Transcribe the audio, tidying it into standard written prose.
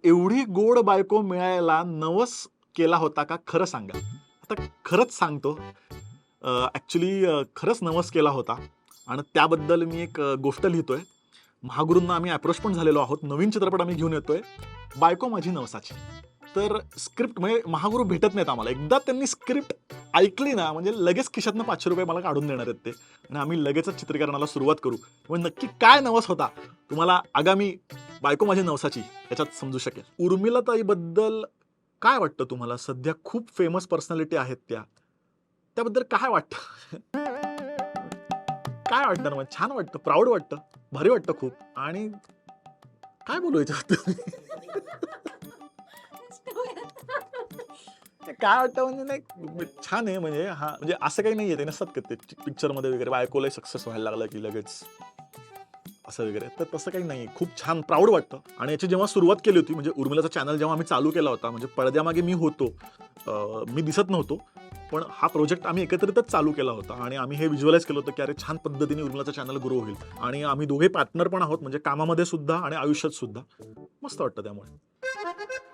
एवढी गोड बायको मिळायला नवस केला होता का? खरं सांगा. आता खरंच सांगतो. खरंच नवस केला होता आणि त्याबद्दल मी एक गोष्ट लिहितोय. महागुरूंना आम्ही अप्रोच पण झालेलो आहोत. नवीन चित्रपट आम्ही घेऊन येतोय. बायको माझी नवसाची. तर स्क्रिप्ट म्हणजे महागुरू भेटत नाहीत आम्हाला. एकदा त्यांनी स्क्रिप्ट ऐकली ना, म्हणजे लगेच खिशातनं ₹500 मला काढून देणार आहेत ते आणि आम्ही लगेचच चित्रीकरणाला सुरुवात करू. मग नक्की काय नवस होता? तुम्हाला आगामी बायको माझी नवसाची याच्यात समजू शकेल. उर्मिलाताईबद्दल काय वाटतं तुम्हाला? सध्या खूप फेमस पर्सनॅलिटी आहेत त्या. त्याबद्दल काय वाटतं? काय वाटतं ना मग? छान वाटतं, प्राउड वाटतं, भारी वाटतं खूप आणि काय बोलू याच्याबद्दल? ते काय वाटतं म्हणजे नाही छान आहे म्हणजे हां, म्हणजे असं काही नाहीये ते नसतात का ते पिक्चरमध्ये वगैरे बायकोला सक्सेस व्हायला लागला की लगेच असं वगैरे. तर तसं काही नाहीये. खूप छान प्राउड वाटतं आणि याची जेव्हा सुरुवात केली होती म्हणजे उर्मिलाचा चॅनल जेव्हा आम्ही चालू केला होता म्हणजे पडद्यामागे मी होतो. मी दिसत नव्हतो. पण हा प्रोजेक्ट आम्ही एकत्रितच चालू केला होता आणि आम्ही हे व्हिज्युअलाइज केलं होतं की अरे छान पद्धतीने उर्मिलाचा चॅनल ग्रो होईल आणि आम्ही दोघे पार्टनर पण आहोत म्हणजे कामामध्ये सुद्धा आणि आयुष्यात सुद्धा. मस्त वाटतं त्यामुळे.